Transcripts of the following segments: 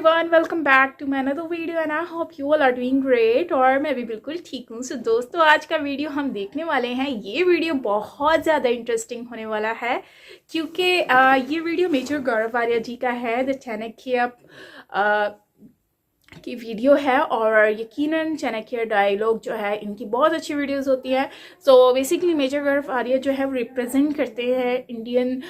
Everyone, welcome back to my another video and I hope you all are doing great. और मैं भी बिल्कुल ठीक हूँ। सो दोस्तों, आज का वीडियो हम देखने वाले हैं। ये वीडियो बहुत ज़्यादा इंटरेस्टिंग होने वाला है क्योंकि ये वीडियो मेजर गौरव आर्या जी का है, द चाणक्य की वीडियो है। और यकीनन चाणक्य डायलॉग जो है, इनकी बहुत अच्छी वीडियोस होती हैं। So basically major Gaurav Arya जो है वो रिप्रेजेंट करते हैं इंडियन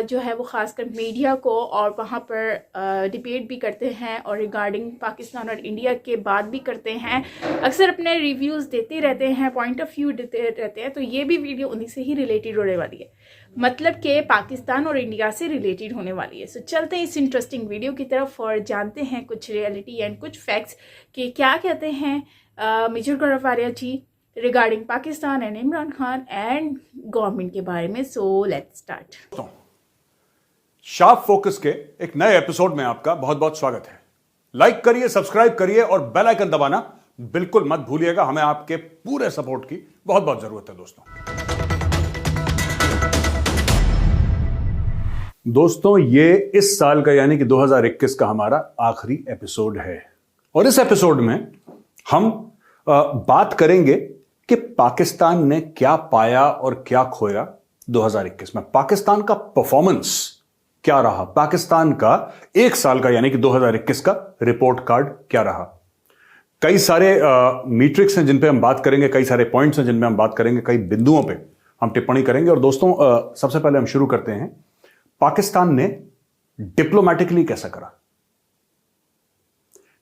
जो है वो ख़ासकर मीडिया को, और वहाँ पर डिबेट भी करते हैं और रिगार्डिंग पाकिस्तान और इंडिया के बात भी करते हैं। अक्सर अपने रिव्यूज़ देते रहते हैं, पॉइंट ऑफ व्यू देते रहते हैं। तो ये भी वीडियो उन्हीं से ही रिलेटेड होने वाली है, मतलब कि पाकिस्तान और इंडिया से रिलेटेड होने वाली है। सो चलते हैं इस इंटरेस्टिंग वीडियो की तरफ और जानते हैं कुछ रियलिटी एंड कुछ फैक्ट्स कि क्या कहते हैं major Gaurav Arya ji regarding Pakistan and Imran Khan and government के बारे में। So let's start. Sharp focus के एक नए एपिसोड में आपका बहुत बहुत स्वागत है। लाइक करिए, सब्सक्राइब करिए और बेल आइकन दबाना बिल्कुल मत भूलिएगा। हमें आपके पूरे सपोर्ट की बहुत बहुत जरूरत है दोस्तों, ये इस साल का यानी कि 2021 का हमारा आखिरी एपिसोड है और इस एपिसोड में हम बात करेंगे कि पाकिस्तान ने क्या पाया और क्या खोया 2021 में। पाकिस्तान का परफॉर्मेंस क्या रहा, पाकिस्तान का एक साल का यानी कि 2021 का रिपोर्ट कार्ड क्या रहा। कई सारे मीट्रिक्स हैं जिन पे हम बात करेंगे, कई सारे पॉइंट्स हैं जिन पे हम बात करेंगे, कई बिंदुओं पे हम टिप्पणी करेंगे। और दोस्तों, सबसे पहले हम शुरू करते हैं, पाकिस्तान ने डिप्लोमैटिकली कैसा करा।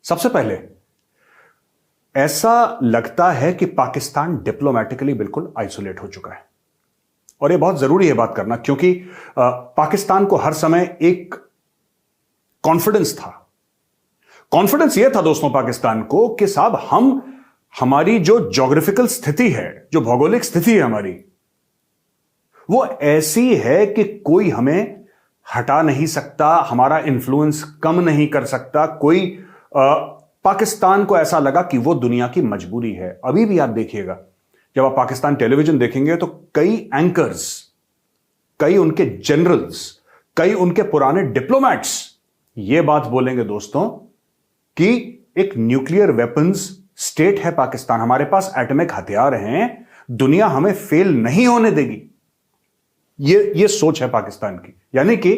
सबसे पहले ऐसा लगता है कि पाकिस्तान डिप्लोमैटिकली बिल्कुल आइसोलेट हो चुका है और यह बहुत जरूरी है बात करना, क्योंकि पाकिस्तान को हर समय एक कॉन्फिडेंस था। कॉन्फिडेंस यह था दोस्तों पाकिस्तान को कि साहब हमारी जो ज्योग्राफिकल स्थिति है, जो भौगोलिक स्थिति है हमारी, वो ऐसी है कि कोई हमें हटा नहीं सकता, हमारा इन्फ्लुएंस कम नहीं कर सकता कोई। पाकिस्तान को ऐसा लगा कि वो दुनिया की मजबूरी है। अभी भी आप देखिएगा, जब आप पाकिस्तान टेलीविजन देखेंगे तो कई एंकर्स, कई उनके जनरल्स, कई उनके पुराने डिप्लोमैट्स ये बात बोलेंगे दोस्तों कि एक न्यूक्लियर वेपन्स स्टेट है पाकिस्तान, हमारे पास एटॉमिक हथियार हैं, दुनिया हमें फेल नहीं होने देगी। ये सोच है पाकिस्तान की। यानी कि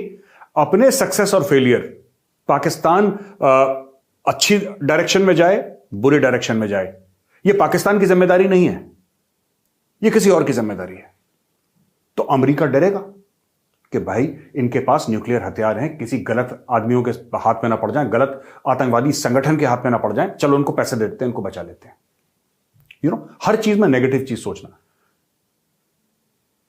अपने सक्सेस और फेलियर पाकिस्तान अच्छी डायरेक्शन में जाए, बुरी डायरेक्शन में जाए, यह पाकिस्तान की जिम्मेदारी नहीं है, यह किसी और की जिम्मेदारी है। तो अमेरिका डरेगा कि भाई इनके पास न्यूक्लियर हथियार हैं, किसी गलत आदमियों के हाथ में ना पड़ जाए, गलत आतंकवादी संगठन के हाथ में ना पड़ जाए, चलो उनको पैसे दे देते हैं, उनको बचा लेते हैं। हर चीज में नेगेटिव चीज सोचना।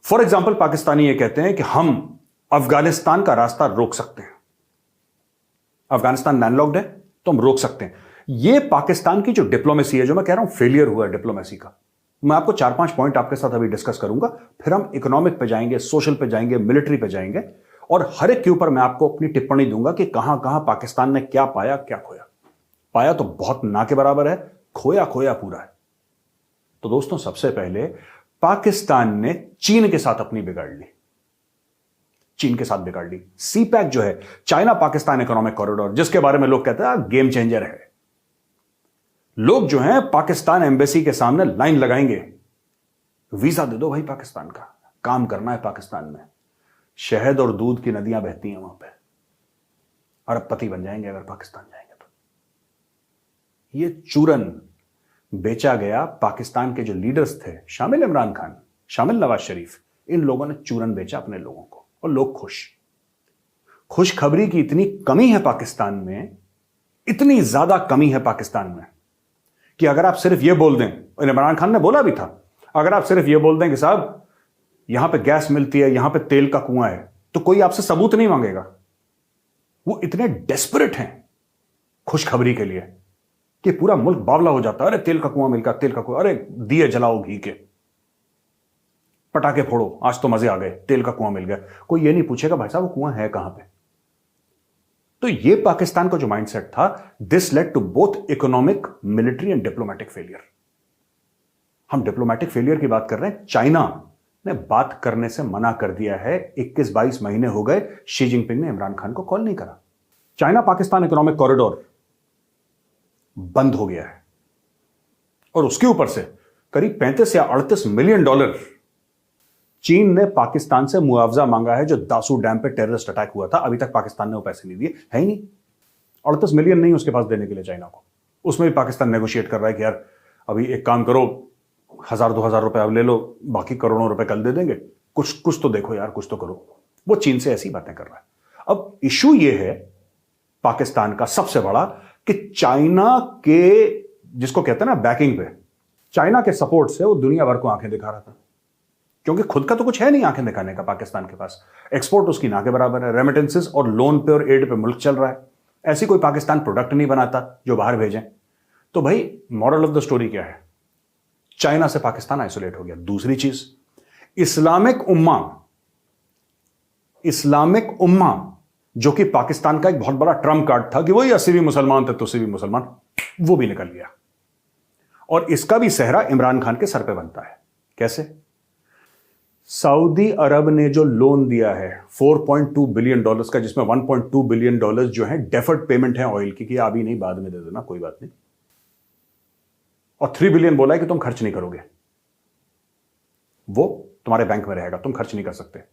फॉर एग्जाम्पल, पाकिस्तानी ये कहते हैं कि हम अफगानिस्तान का रास्ता रोक सकते हैं, अफगानिस्तान लैंडलॉक्ड है तो हम रोक सकते हैं। ये पाकिस्तान की जो डिप्लोमेसी है, जो मैं कह रहा हूं फेलियर हुआ है डिप्लोमेसी का। मैं आपको 4-5 पॉइंट आपके साथ अभी डिस्कस करूंगा, फिर हम इकोनॉमिक पे जाएंगे, सोशल पे जाएंगे, मिलिट्री पे जाएंगे, और हर एक के ऊपर मैं आपको अपनी टिप्पणी दूंगा कि कहां कहां पाकिस्तान ने क्या पाया, क्या खोया। पाया तो बहुत ना के बराबर है, खोया खोया पूरा है। तो दोस्तों, सबसे पहले पाकिस्तान ने चीन के साथ अपनी बिगाड़ ली, चीन के साथ बिगाड़ ली। सीपैक जो है, चाइना पाकिस्तान इकोनॉमिक कॉरिडोर, जिसके बारे में लोग कहते हैं गेम चेंजर है। लोग जो हैं पाकिस्तान एम्बेसी के सामने लाइन लगाएंगे, वीजा दे दो भाई, पाकिस्तान का काम करना है पाकिस्तान में। शहद और दूध की नदियां बहती हैं वहां पे, अरबपति बन जाएंगे अगर पाकिस्तान जाएंगे तो। ये चूरन बेचा गया पाकिस्तान के जो लीडर्स थे, शामिल इमरान खान, शामिल नवाज शरीफ, इन लोगों ने चूरन बेचा अपने लोगों को और लोग खुशखबरी की इतनी कमी है पाकिस्तान में, इतनी ज्यादा कमी है पाकिस्तान में कि अगर आप सिर्फ यह बोल दें, और इमरान खान ने बोला भी था, अगर आप सिर्फ यह बोल दें कि साहब यहां पे गैस मिलती है, यहां पे तेल का कुआं है, तो कोई आपसे सबूत नहीं मांगेगा। वो इतने डेस्परेट हैं खुशखबरी के लिए कि पूरा मुल्क बावला हो जाता है। अरे तेल का कुआं मिल गया, तेल का कुआं, अरे दिए जलाओ घी के, पटाखे फोड़ो, आज तो मजे आ गए, तेल का कुआं मिल गया। कोई ये नहीं पूछेगा भाई साहब वो कुआं है कहां पे। तो ये पाकिस्तान का जो माइंडसेट था, this lead to both economic, military and diplomatic failure. हम डिप्लोमैटिक फेलियर की बात कर रहे हैं। चाइना ने बात करने से मना कर दिया है। 21-22 महीने हो गए, शी जिनपिंग ने इमरान खान को कॉल नहीं करा। चाइना पाकिस्तान इकोनॉमिक कॉरिडोर बंद हो गया है और उसके ऊपर से करीब 35 या 38 मिलियन डॉलर चीन ने पाकिस्तान से मुआवजा मांगा है, जो दासू डैम पे टेररिस्ट अटैक हुआ था। अभी तक पाकिस्तान ने वो पैसे नहीं दिए, है ही नहीं। 38 मिलियन नहीं उसके पास देने के लिए चाइना को। उसमें भी पाकिस्तान नेगोशिएट कर रहा है कि यार अभी एक काम करो, 1000-2000 रुपए अब ले लो, बाकी करोड़ों रुपए कल दे देंगे, कुछ तो देखो यार, कुछ तो करो। वो चीन से ऐसी बातें कर रहा है। अब इशू ये है पाकिस्तान का सबसे बड़ा कि चाइना के, जिसको कहते हैं ना बैकिंग पे, चाइना के सपोर्ट से वो दुनिया भर को आंखें दिखा रहा था, क्योंकि खुद का तो कुछ है नहीं आंखें दिखाने का पाकिस्तान के पास। एक्सपोर्ट उसकी ना के बराबर है, रेमिटेंसेस और लोन पे और एड पे मुल्क चल रहा है। ऐसी कोई पाकिस्तान प्रोडक्ट नहीं बनाता जो बाहर भेजें। तो भाई मॉरल ऑफ द स्टोरी क्या है? चाइना से पाकिस्तान आइसोलेट हो गया। दूसरी चीज, इस्लामिक उम्मा जो कि पाकिस्तान का एक बहुत बड़ा ट्रम्प कार्ड था कि वही 80 भी मुसलमान थे, तो 80 भी मुसलमान, वो भी निकल गया। और इसका भी सेहरा इमरान खान के सर पे बनता है। कैसे? सऊदी अरब ने जो लोन दिया है $4.2 बिलियन का, जिसमें $1.2 बिलियन जो है डेफर्ड पेमेंट है ऑयल की, कि अभी नहीं बाद में दे देना, कोई बात नहीं। और 3 बिलियन बोला है कि तुम खर्च नहीं करोगे, वो तुम्हारे बैंक में रहेगा, तुम खर्च नहीं कर सकते।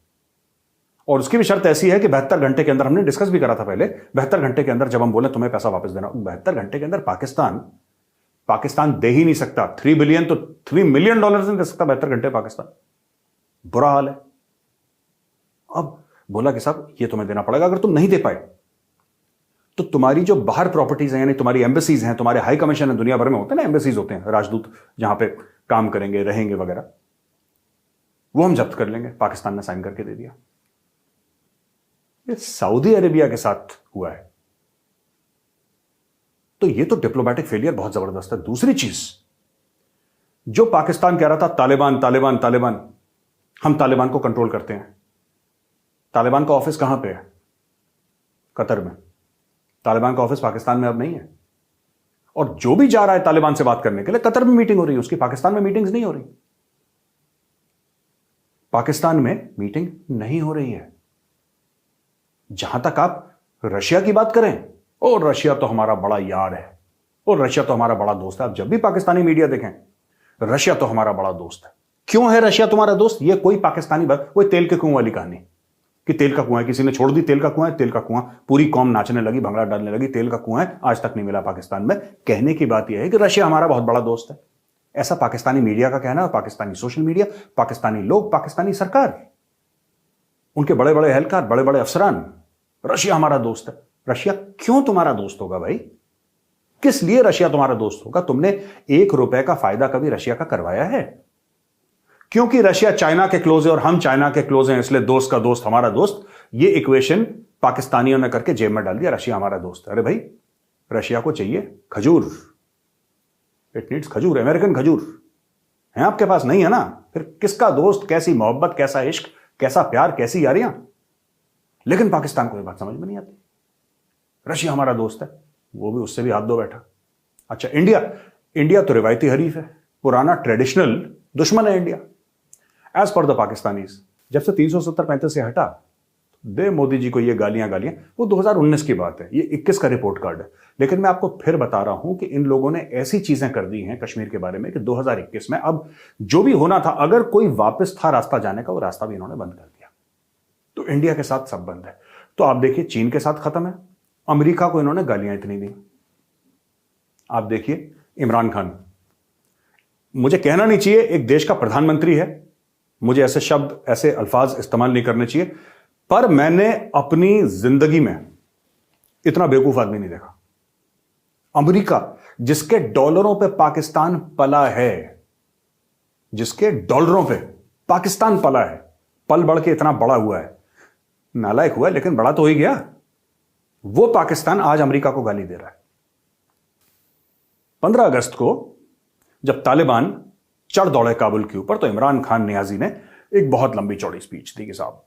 और उसकी भी शर्त ऐसी है कि 72 घंटे के अंदर, हमने डिस्कस भी करा था पहले, 72 घंटे के अंदर जब हम बोले तुम्हें पैसा वापस देना, 72 घंटे के अंदर पाकिस्तान दे ही नहीं सकता। 3 बिलियन तो $3 मिलियन नहीं दे सकता 72 घंटे पाकिस्तान। बुरा हाल है। अब बोला कि साहब ये तुम्हें देना पड़ेगा, अगर तुम नहीं दे पाए तो तुम्हारी जो बाहर प्रॉपर्टीज हैं, यानी तुम्हारी एम्बेसीज हैं, तुम्हारे हाई कमीशन है, दुनिया भर में होते हैं ना एम्बेसीज, होते हैं राजदूत जहां पे काम करेंगे, रहेंगे वगैरह, वो हम जब्त कर लेंगे। पाकिस्तान ने साइन करके दे दिया। ये सऊदी अरेबिया के साथ हुआ है। तो ये तो डिप्लोमेटिक फेलियर बहुत जबरदस्त है। दूसरी चीज, जो पाकिस्तान कह रहा था तालिबान, हम तालिबान को कंट्रोल करते हैं। तालिबान का ऑफिस कहां पे है? कतर में। तालिबान का ऑफिस पाकिस्तान में अब नहीं है। और जो भी जा रहा है तालिबान से बात करने के लिए, कतर में मीटिंग हो रही है उसकी, पाकिस्तान में मीटिंग्स नहीं हो रही। पाकिस्तान में मीटिंग नहीं हो रही है। जहां तक आप रशिया की बात करें, और रशिया तो हमारा बड़ा यार है, और रशिया तो हमारा बड़ा दोस्त है। आप जब भी पाकिस्तानी मीडिया देखें, रशिया तो हमारा बड़ा दोस्त है। क्यों है रशिया तुम्हारा दोस्त? ये कोई पाकिस्तानी बात, कोई तेल के कुएं वाली कहानी कि तेल का कुआं है, किसी ने छोड़ दी, तेल का कुआं, पूरी कौम नाचने लगी, भंगड़ा डालने लगी, तेल का कुआं है, आज तक नहीं मिला पाकिस्तान में। कहने की बात यह है कि रशिया हमारा बहुत बड़ा दोस्त है। ऐसा पाकिस्तानी मीडिया का कहना है, पाकिस्तानी सोशल मीडिया, पाकिस्तानी लोग, पाकिस्तानी सरकार, उनके बड़े बड़े एहलकार, बड़े बड़े अफसरान, रशिया हमारा दोस्त है। रशिया क्यों तुम्हारा दोस्त होगा भाई? किस लिए रशिया तुम्हारा दोस्त होगा? तुमने $1 का फायदा कभी रशिया का करवाया है? क्योंकि रशिया चाइना के क्लोज है और हम चाइना के क्लोज हैं, इसलिए दोस्त का दोस्त हमारा दोस्त। ये इक्वेशन पाकिस्तानियों ने करके जेब में डाल दिया, रशिया हमारा दोस्त है। अरे भाई, रशिया को चाहिए खजूर, इट नीड्स खजूर, अमेरिकन खजूर है आपके पास नहीं है ना? फिर किसका दोस्त, कैसी मोहब्बत, कैसा इश्क, कैसा प्यार, कैसी यारियां? लेकिन पाकिस्तान को यह बात समझ में नहीं आती। रशिया हमारा दोस्त है, वो भी उससे भी हाथ धो बैठा। अच्छा, इंडिया तो रिवायती हरीफ है, पुराना ट्रेडिशनल दुश्मन है India as per the Pakistanis. जब से 370-35 से हटा, दे मोदी जी को ये गालियां, वो 2019 की बात है, ये 21 का रिपोर्ट कार्ड है। लेकिन मैं आपको फिर बता रहा हूं कि इन लोगों ने ऐसी चीजें कर दी हैं कश्मीर के बारे में कि 2021 में अब जो भी होना था, अगर कोई वापस था रास्ता जाने का, वो रास्ता भी इन्होंने बंद कर दिया। तो इंडिया के साथ सब बंद है। तो आप देखिए, चीन के साथ खत्म है, अमेरिका को इन्होंने गालियां इतनी दी। आप देखिए इमरान खान, मुझे कहना नहीं चाहिए, एक देश का प्रधानमंत्री है, मुझे ऐसे शब्द, ऐसे अल्फाज इस्तेमाल नहीं करने चाहिए, पर मैंने अपनी जिंदगी में इतना बेवकूफ आदमी नहीं देखा। अमेरिका, जिसके डॉलरों पे पाकिस्तान पला है, जिसके डॉलरों पे पाकिस्तान पला है, पल बढ़ के इतना बड़ा हुआ है, नालायक हुआ है लेकिन बड़ा तो हो ही गया। वो पाकिस्तान आज अमेरिका को गाली दे रहा है। 15 अगस्त को जब तालिबान चढ़ दौड़े काबुल के ऊपर, तो इमरान खान नियाजी ने एक बहुत लंबी चौड़ी स्पीच दी कि साहब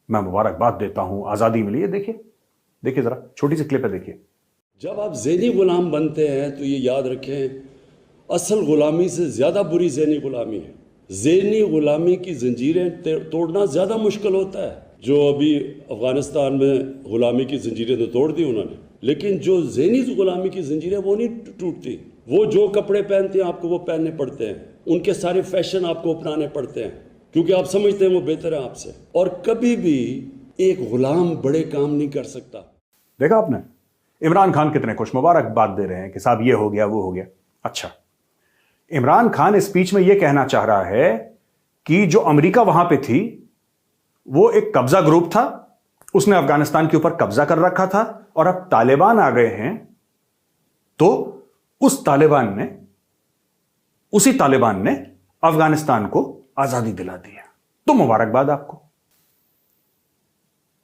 मैं मुबारकबाद देता हूं, आजादी मिली है। देखिए जरा छोटी सी क्लिप है, देखिए। जब आप ज़हनी गुलाम बनते हैं तो ये याद रखें, असल गुलामी से ज़्यादा बुरी ज़हनी गुलामी है। ज़हनी गुलामी की जंजीरें तोड़ना ज़्यादा मुश्किल होता है, जो अभी अफ़गानिस्तान में ग़ुलामी की ज़ंजीरें तो तोड़ दी उन्होंने, लेकिन जो ज़हनी ग़ुलामी की ज़ंजीरें वो नहीं टूटती। वो जो कपड़े पहनते हैं आपको वो पहनने पड़ते हैं, उनके सारे फैशन आपको अपनाने पड़ते हैं, क्योंकि आप समझते हैं वो बेहतर है आपसे। और कभी भी एक ग़ुलाम बड़े काम नहीं कर सकता। देखा आपने, इमरान खान कितने खुश मुबारकबाद दे रहे हैं कि साहब ये हो गया वो हो गया। अच्छा, इमरान खान इस स्पीच में यह कहना चाह रहा है कि जो अमेरिका वहां पे थी वो एक कब्जा ग्रुप था, उसने अफगानिस्तान के ऊपर कब्जा कर रखा था, और अब तालिबान आ गए हैं तो उसी तालिबान ने अफगानिस्तान को आजादी दिला दी है। तो मुबारकबाद आपको।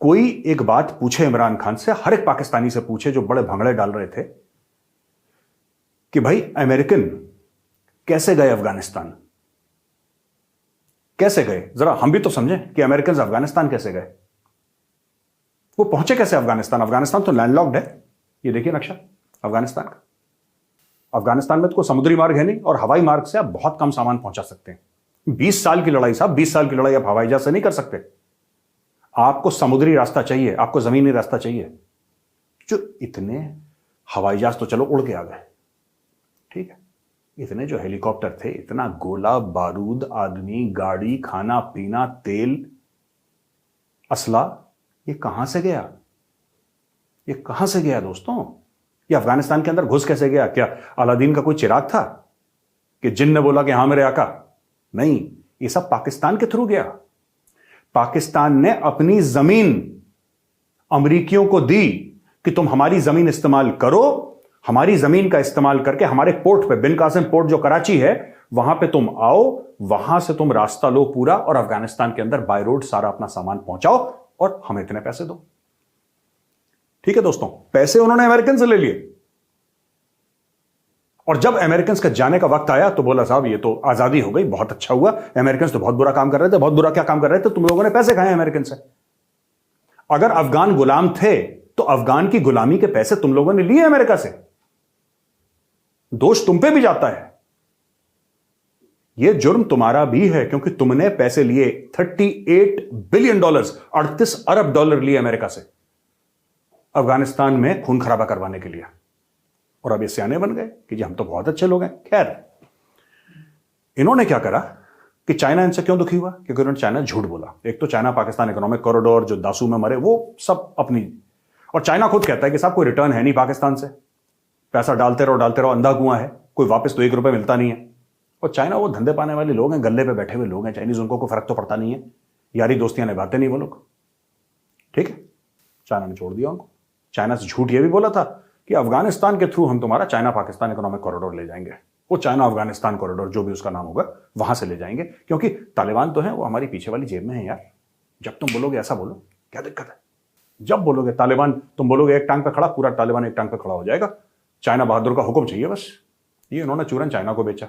कोई एक बात पूछे इमरान खान से, हर एक पाकिस्तानी से पूछे जो बड़े भंगड़े डाल रहे थे कि भाई अमेरिकन कैसे गए अफगानिस्तान, कैसे गए, जरा हम भी तो समझें कि अमेरिकन अफगानिस्तान कैसे गए, वो पहुंचे कैसे अफगानिस्तान। अफगानिस्तान तो लैंडलॉक्ड है, ये देखिए नक्शा अफगानिस्तान का। अफगानिस्तान में तो कोई समुद्री मार्ग है नहीं, और हवाई मार्ग से आप बहुत कम सामान पहुंचा सकते हैं। 20 साल की लड़ाई साहब, 20 साल की लड़ाई आप हवाई जहाज से नहीं कर सकते। आपको समुद्री रास्ता चाहिए, आपको जमीनी रास्ता चाहिए। जो इतने हवाई जहाज तो चलो उड़ के आ गए, ठीक है, इतने जो हेलीकॉप्टर थे, इतना गोला बारूद, आदमी, गाड़ी, खाना पीना, तेल, असला, ये कहां से गया, ये कहां से गया दोस्तों। ये अफगानिस्तान के अंदर घुस कैसे गया? क्या अलादीन का कोई चिराग था कि जिन ने बोला कि हां मेरे आका? नहीं, ये सब पाकिस्तान के थ्रू गया। पाकिस्तान ने अपनी जमीन अमरीकियों को दी कि तुम हमारी जमीन इस्तेमाल करो, हमारी जमीन का इस्तेमाल करके हमारे पोर्ट पे, बिन कासिम पोर्ट जो कराची है, वहां पे तुम आओ, वहां से तुम रास्ता लो पूरा, और अफगानिस्तान के अंदर बाय रोड सारा अपना सामान पहुंचाओ, और हमें इतने पैसे दो। ठीक है दोस्तों, पैसे उन्होंने अमेरिकन से ले लिए, और जब अमेरिकन का जाने का वक्त आया तो बोला साहब ये तो आजादी हो गई, बहुत अच्छा हुआ, अमेरिकन तो बहुत बुरा काम कर रहे थे। बहुत बुरा क्या काम कर रहे थे? तुम लोगों ने पैसे खाए अमेरिकन से। अगर अफगान गुलाम थे तो अफगान की गुलामी के पैसे तुम लोगों ने लिए अमेरिका से, दोष तुम पे भी जाता है, यह जुर्म तुम्हारा भी है, क्योंकि तुमने पैसे लिए। $38 बिलियन, 38 अरब डॉलर लिए अमेरिका से अफगानिस्तान में खून खराबा करवाने के लिए, और अब ये सियाने बन गए कि जी हम तो बहुत अच्छे लोग हैं। खैर, इन्होंने क्या करा कि चाइना इनसे क्यों दुखी हुआ? क्योंकि उन्होंने चाइना झूठ बोला। एक तो चाइना पाकिस्तान इकोनॉमिक कॉरिडोर, जो दासू में मरे, वो सब अपनी, और चाइना खुद कहता है कि साहब कोई रिटर्न है नहीं पाकिस्तान से, पैसा डालते रहो, अंधा कुआं है, कोई वापस तो 1 रुपए मिलता नहीं है। और चाइना वो धंधे पाने वाले लोग हैं, गले पे बैठे हुए लोग हैं चाइनीज, उनको कोई फर्क तो पड़ता नहीं है, यारी दोस्तियां निभाते नहीं वो लोग। ठीक है, चाइना ने छोड़ दिया उनको। चाइना से झूठ ये भी बोला था कि अफगानिस्तान के थ्रू हम तुम्हारा चाइना पाकिस्तान इकोनॉमिक कॉरिडोर ले जाएंगे, वो चाइना अफगानिस्तान कॉरिडोर जो भी उसका नाम होगा वहां से ले जाएंगे, क्योंकि तालिबान तो है वो हमारी पीछे वाली जेब में है यार। जब तुम बोलोगे ऐसा बोलो, क्या दिक्कत है? जब बोलोगे तालिबान, तुम बोलोगे एक टांग पे खड़ा, पूरा तालिबान एक टांग पे खड़ा हो जाएगा। चाइना बहादुर का हुक्म चाहिए बस। ये इन्होंने चूरन चाइना को बेचा,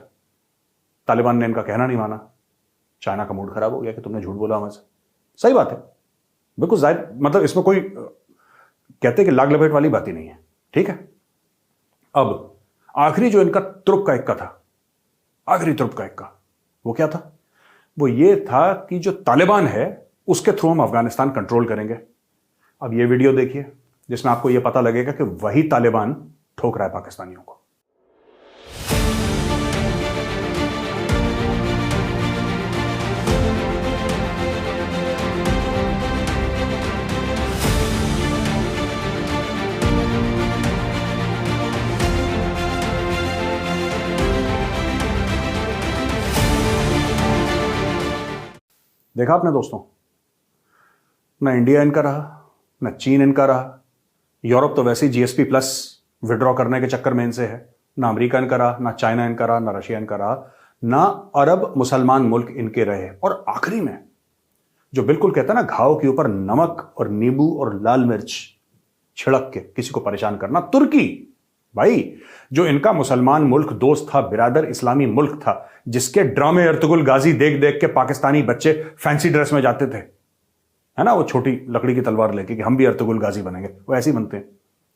तालिबान ने इनका कहना नहीं माना, चाइना का मूड खराब हो गया कि तुमने झूठ बोला हमसे। सही बात है, बिल्कुल जाहिर, मतलब इसमें कोई कहते कि लाग लपेट वाली बात ही नहीं है। ठीक है, अब आखिरी जो इनका तुर्क का इक्का था, आखिरी तुर्क का इक्का, वो क्या था? वो ये था कि जो तालिबान है उसके थ्रू हम अफगानिस्तान कंट्रोल करेंगे। अब ये वीडियो देखिए जिसमें आपको यह पता लगेगा कि वही तालिबान ठोक रहा है पाकिस्तानियों को। देखा आपने दोस्तों, ना इंडिया इनका रहा, ना चीन इनका रहा, यूरोप तो वैसे ही GSP प्लस विड्रॉ करने के चक्कर में इनसे है, ना अमेरिका इनका रहा, ना चाइना इनका रहा, ना रशिया इनका रहा, ना अरब मुसलमान मुल्क इनके रहे। और आखिरी में जो बिल्कुल कहता है ना, घाव के ऊपर नमक और नींबू और लाल मिर्च छिड़क के किसी को परेशान करना, तुर्की। भाई, जो इनका मुसलमान मुल्क दोस्त था, बिरादर इस्लामी मुल्क था, जिसके ड्रामे अर्तुगरुल गाजी देख देख के पाकिस्तानी बच्चे फैंसी ड्रेस में जाते थे, है ना, वो छोटी लकड़ी की तलवार लेके कि हम भी अर्तुगरुल गाजी बनेंगे, वो ऐसे ही बनते हैं,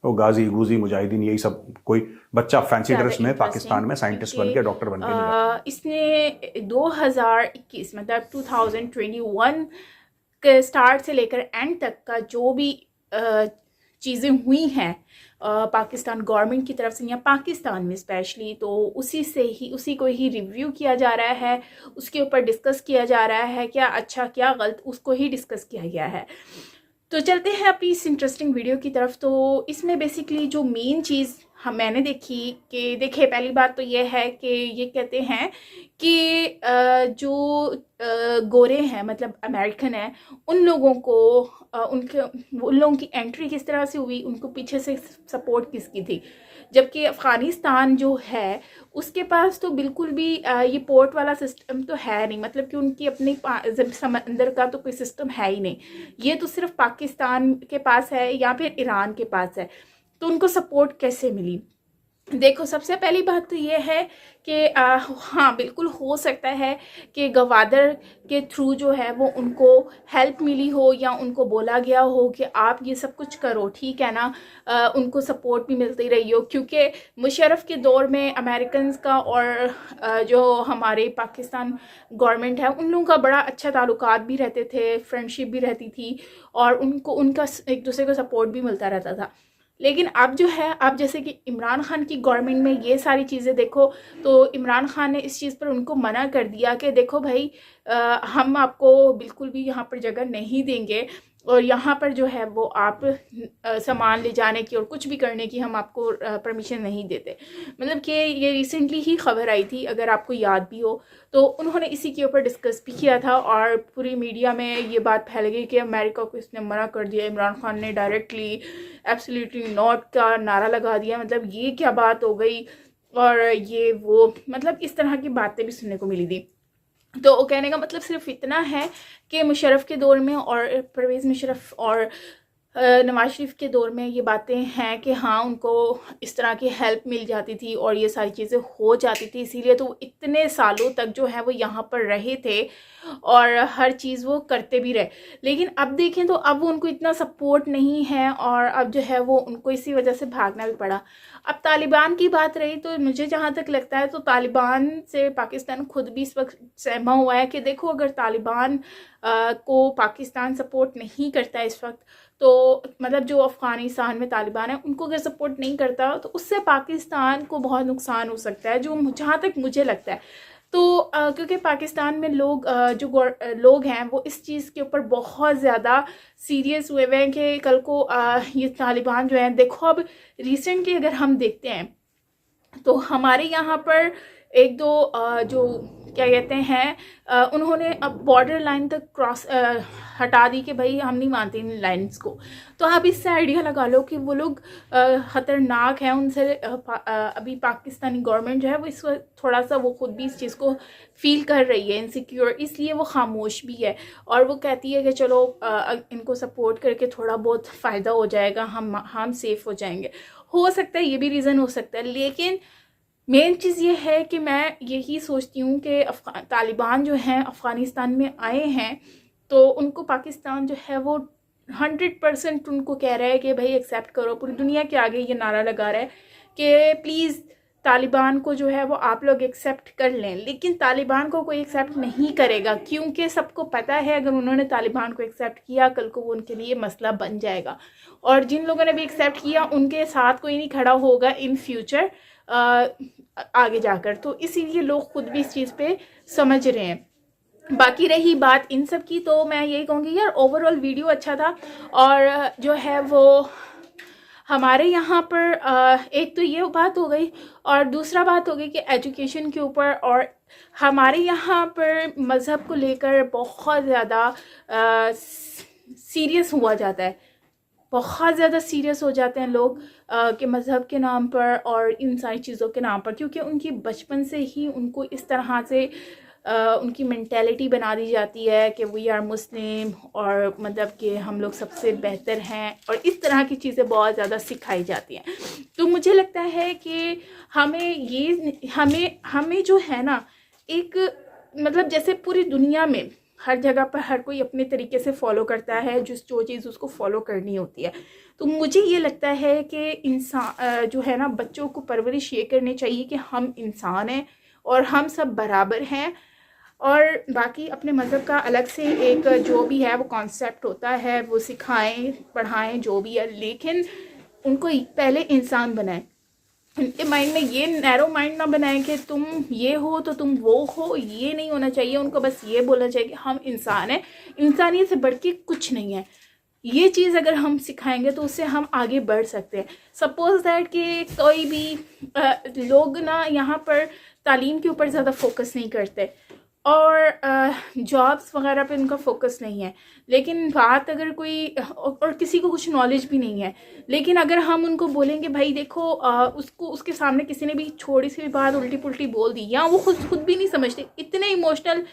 वो गाजी गुजी मुजाहिदीन यही सब। कोई बच्चा फैंसी ड्रेस में पाकिस्तान में साइंटिस्ट बन के, डॉक्टर बन के। इसने 2021 मतलब 2021 के स्टार्ट से लेकर एंड तक का जो भी चीज़ें हुई हैं पाकिस्तान गवर्नमेंट की तरफ से या पाकिस्तान में स्पेशली, तो उसी को ही रिव्यू किया जा रहा है, उसके ऊपर डिस्कस किया जा रहा है, क्या अच्छा क्या गलत उसको ही डिस्कस किया गया है। तो चलते हैं अपनी इस इंटरेस्टिंग वीडियो की तरफ। तो इसमें बेसिकली जो मेन चीज़ मैंने देखिए पहली बात तो ये है कि ये कहते हैं कि जो गोरे हैं मतलब अमेरिकन है, उन लोगों की एंट्री किस तरह से हुई, उनको पीछे से सपोर्ट किसकी थी, जबकि अफ़गानिस्तान जो है उसके पास तो बिल्कुल भी ये पोर्ट वाला सिस्टम तो है नहीं, मतलब कि उनकी अपनी समंदर का तो कोई सिस्टम है ही नहीं। ये तो सिर्फ पाकिस्तान के पास है या फिर ईरान के पास है। तो उनको सपोर्ट कैसे मिली? देखो, सबसे पहली बात तो ये है कि हाँ बिल्कुल हो सकता है कि गवादर के थ्रू जो है वो उनको हेल्प मिली हो या उनको बोला गया हो कि आप ये सब कुछ करो, ठीक है ना, उनको सपोर्ट भी मिलती रही हो, क्योंकि मुशर्रफ के दौर में अमेरिकन का और जो हमारे पाकिस्तान गवर्नमेंट है उन लोगों का बड़ा अच्छा ताल्लुकात भी रहते थे, फ्रेंडशिप भी रहती थी और उनका एक दूसरे को सपोर्ट भी मिलता रहता था। लेकिन अब जो है, अब जैसे कि इमरान खान की गवर्नमेंट में ये सारी चीज़ें देखो, तो इमरान खान ने इस चीज़ पर उनको मना कर दिया कि देखो भाई हम आपको बिल्कुल भी यहाँ पर जगह नहीं देंगे और यहाँ पर जो है वो आप सामान ले जाने की और कुछ भी करने की हम आपको परमिशन नहीं देते। मतलब कि ये रिसेंटली ही खबर आई थी, अगर आपको याद भी हो, तो उन्होंने इसी के ऊपर डिस्कस भी किया था और पूरी मीडिया में ये बात फैल गई कि अमेरिका को इसने मना कर दिया। इमरान खान ने डायरेक्टली एब्सोल्युटली नॉट का नारा लगा दिया। मतलब ये क्या बात हो गई, और ये वो मतलब इस तरह की बातें भी सुनने को मिली थी। तो कहने का मतलब सिर्फ इतना है कि मुशर्रफ के दौर में और परवेज़ मुशर्रफ और नवाज शरीफ के दौर में ये बातें हैं कि हाँ उनको इस तरह की हेल्प मिल जाती थी और ये सारी चीज़ें हो जाती थी, इसीलिए तो इतने सालों तक जो है वो यहाँ पर रहे थे और हर चीज़ वो करते भी रहे। लेकिन अब देखें तो अब उनको इतना सपोर्ट नहीं है और अब जो है वो उनको इसी वजह से भागना भी पड़ा। अब तालिबान की बात रही तो मुझे जहाँ तक लगता है तो तालिबान से पाकिस्तान खुद भी इस वक्त सहमा हुआ है कि देखो अगर तालिबान को पाकिस्तान सपोर्ट नहीं करता इस वक्त, तो मतलब जो अफ़गानिस्तान में तालिबान है उनको अगर सपोर्ट नहीं करता तो उससे पाकिस्तान को बहुत नुकसान हो सकता है, जो जहाँ तक मुझे लगता है। तो क्योंकि पाकिस्तान में लोग हैं वो इस चीज़ के ऊपर बहुत ज़्यादा सीरियस हुए हैं कि कल को ये तालिबान जो है, देखो अब रिसेंटली अगर हम देखते हैं तो हमारे यहाँ पर एक दो जो क्या कहते हैं उन्होंने अब बॉर्डर लाइन तक क्रॉस हटा दी कि भाई हम नहीं मानते इन लाइन्स को। तो आप इससे आइडिया लगा लो कि वो लोग ख़तरनाक हैं, उनसे अभी पाकिस्तानी गवर्नमेंट जो है वो इस वक्त थोड़ा सा वो खुद भी इस चीज़ को फील कर रही है इनसिक्योर, इसलिए वो खामोश भी है और वो कहती है कि चलो इनको सपोर्ट करके थोड़ा बहुत फ़ायदा हो जाएगा, हम सेफ़ हो जाएंगे। हो सकता है ये भी रीज़न हो सकता है, लेकिन मेन चीज़ ये है कि मैं यही सोचती हूँ कि तालिबान जो हैं अफ़गानिस्तान में आए हैं तो उनको पाकिस्तान जो है वो 100% उनको कह रहा है कि भाई एक्सेप्ट करो, पूरी दुनिया के आगे ये नारा लगा रहा है कि प्लीज़ तालिबान को जो है वो आप लोग एक्सेप्ट कर लें। लेकिन तालिबान को कोई एक्सेप्ट नहीं करेगा क्योंकि सबको पता है अगर उन्होंने तालिबान को एक्सेप्ट किया कल को वो उनके लिए मसला बन जाएगा और जिन लोगों ने भी एक्सेप्ट किया उनके साथ कोई नहीं खड़ा होगा इन फ्यूचर आगे जाकर। तो इसीलिए लोग खुद भी इस चीज़ पे समझ रहे हैं। बाकी रही बात इन सब की तो मैं यही कहूँगी यार ओवरऑल वीडियो अच्छा था और जो है वो हमारे यहाँ पर एक तो ये बात हो गई और दूसरा बात हो गई कि एजुकेशन के ऊपर, और हमारे यहाँ पर मज़हब को लेकर बहुत ज़्यादा सीरियस हुआ जाता है, बहुत ज़्यादा सीरियस हो जाते हैं लोग कि मज़हब के नाम पर और इन सारी चीज़ों के नाम पर, क्योंकि उनकी बचपन से ही उनको इस तरह से उनकी मेंटेलिटी बना दी जाती है कि वी आर मुस्लिम और मतलब कि हम लोग सबसे बेहतर हैं और इस तरह की चीज़ें बहुत ज़्यादा सिखाई जाती हैं। तो मुझे लगता है कि हमें जो है ना एक मतलब जैसे पूरी दुनिया में हर जगह पर हर कोई अपने तरीके से फॉलो करता है जो चीज़ उसको फॉलो करनी होती है। तो मुझे ये लगता है कि इंसान जो है ना बच्चों को परवरिश ये करनी चाहिए कि हम इंसान हैं और हम सब बराबर हैं और बाकी अपने मज़हब का अलग से एक जो भी है वो कॉन्सेप्ट होता है वो सिखाएं पढ़ाएं जो भी है, लेकिन उनको पहले इंसान बनाएं। उनके माइंड में ये नैरो माइंड ना बनाएं कि तुम ये हो तो तुम वो हो, ये नहीं होना चाहिए। उनको बस ये बोलना चाहिए कि हम इंसान हैं, इंसानियत से बढ़ के कुछ नहीं है। ये चीज़ अगर हम सिखाएंगे तो उससे हम आगे बढ़ सकते हैं। सपोज दैट कि कोई भी लोग ना यहाँ पर तालीम के ऊपर ज़्यादा फोकस नहीं करते और जॉब्स वगैरह पे उनका फोकस नहीं है, लेकिन बात अगर कोई और किसी को कुछ नॉलेज भी नहीं है, लेकिन अगर हम उनको बोलेंगे भाई देखो उसको उसके सामने किसी ने भी छोटी सी भी बात उल्टी पुल्टी बोल दी, या वो खुद भी नहीं समझते, इतने इमोशनल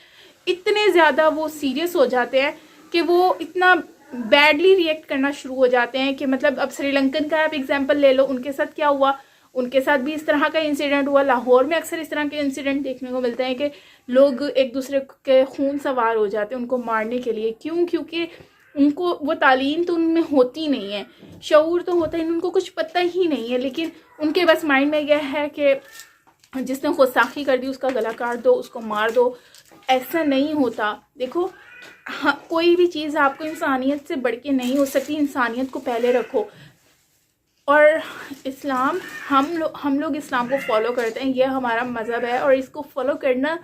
इतने ज़्यादा वो सीरियस हो जाते हैं कि वो इतना बैडली रिएक्ट करना शुरू हो जाते हैं कि मतलब अब श्रीलंकन का आप एग्जाम्पल ले लो, उनके साथ क्या हुआ, उनके साथ भी इस तरह का इंसिडेंट हुआ। लाहौर में अक्सर इस तरह के इंसिडेंट देखने को मिलते हैं कि लोग एक दूसरे के खून सवार हो जाते हैं उनको मारने के लिए। क्यों? क्योंकि उनको वो तालीम तो उनमें होती नहीं है, शऊर तो होता ही नहीं, उनको कुछ पता ही नहीं है, लेकिन उनके बस माइंड में यह है कि जिसने गुस्ताखी कर दी उसका गला काट दो, उसको मार दो। ऐसा नहीं होता। देखो हाँ, कोई भी चीज़ आपको इंसानियत से बढ़ के नहीं हो सकती, इंसानियत को पहले रखो। और इस्लाम हम लोग इस्लाम को फॉलो करते हैं, यह हमारा मज़हब है और इसको फॉलो करना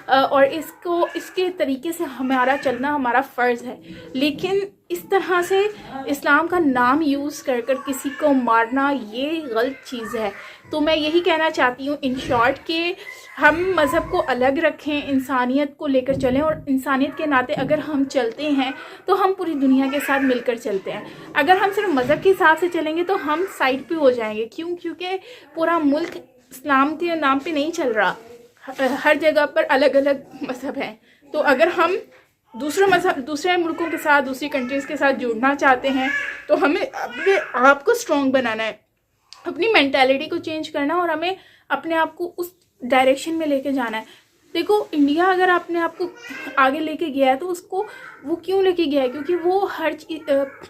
और इसके तरीके से हमारा चलना हमारा फ़र्ज़ है। लेकिन इस तरह से इस्लाम का नाम यूज़ कर किसी को मारना ये गलत चीज़ है। तो मैं यही कहना चाहती हूँ इन शॉर्ट कि हम मज़हब को अलग रखें, इंसानियत को लेकर चलें, और इंसानियत के नाते अगर हम चलते हैं तो हम पूरी दुनिया के साथ मिलकर चलते हैं। अगर हम सिर्फ मज़हब के हिसाब से चलेंगे तो हम साइड पे हो जाएंगे। क्यों? क्योंकि पूरा मुल्क इस्लाम के नाम पे नहीं चल रहा, हर जगह पर अलग अलग मज़हब हैं। तो अगर हम दूसरे मुल्कों के साथ, दूसरी कंट्रीज़ के साथ जुड़ना चाहते हैं तो हमें अपने आप को स्ट्रॉन्ग बनाना है, अपनी मेंटालिटी को चेंज करना, और हमें अपने आप को उस डायरेक्शन में लेके जाना है। देखो इंडिया अगर अपने आप को आगे लेके गया है तो उसको वो क्यों लेके गया है? क्योंकि वो हर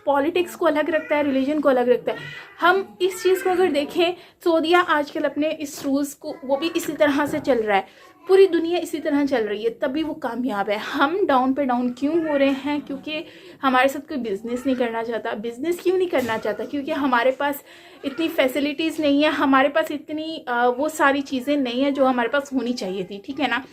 पॉलिटिक्स को अलग रखता है, रिलीजन को अलग रखता है। हम इस चीज़ को अगर देखें, सऊदीया आजकल अपने इस रूल्स को वो भी इसी तरह से चल रहा है, पूरी दुनिया इसी तरह चल रही है, तभी वो कामयाब है। हम डाउन पे डाउन क्यों हो रहे हैं? क्योंकि हमारे साथ कोई बिज़नेस नहीं करना चाहता। बिज़नेस क्यों नहीं करना चाहता? क्योंकि हमारे पास इतनी फैसिलिटीज़ नहीं है, हमारे पास इतनी वो सारी चीज़ें नहीं है जो हमारे पास होनी चाहिए थी, ठीक है ना।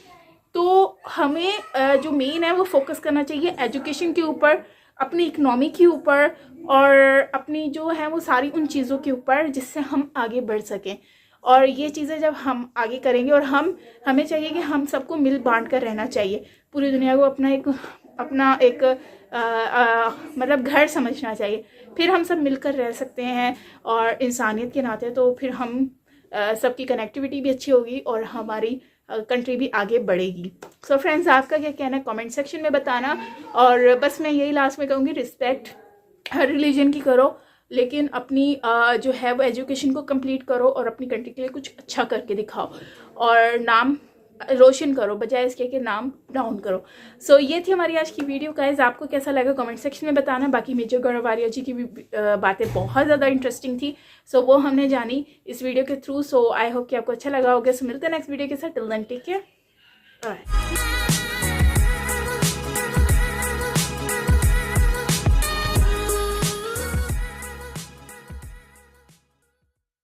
तो हमें जो मेन है वो फोकस करना चाहिए एजुकेशन के ऊपर, अपनी इकनॉमी के ऊपर, और अपनी जो है वो सारी उन चीज़ों के ऊपर जिससे हम आगे बढ़ सकें। और ये चीज़ें जब हम आगे करेंगे, और हमें चाहिए कि हम सबको मिल बांट कर रहना चाहिए, पूरी दुनिया को अपना एक मतलब घर समझना चाहिए, फिर हम सब मिलकर रह सकते हैं। और इंसानियत के नाते तो फिर हम सबकी कनेक्टिविटी भी अच्छी होगी और हमारी कंट्री भी आगे बढ़ेगी। सो फ्रेंड्स, आपका क्या कहना है कमेंट सेक्शन में बताना। और बस मैं यही लास्ट में कहूँगी, रिस्पेक्ट हर रिलीजन की करो, लेकिन अपनी जो है वो एजुकेशन को कंप्लीट करो और अपनी कंट्री के लिए कुछ अच्छा करके दिखाओ और नाम रोशन करो, बजाय इसके कि नाम डाउन करो। सो ये थी हमारी आज की वीडियो गाइस। आपको कैसा लगा कमेंट सेक्शन में बताना। बाकी मेजर गौरव आर्या जी की भी बातें बहुत ज़्यादा इंटरेस्टिंग थी, सो वो हमने जानी इस वीडियो के थ्रू। सो आई होप कि आपको अच्छा लगा होगा। सो मिलते हैं नेक्स्ट वीडियो के साथ। Till then take care, bye.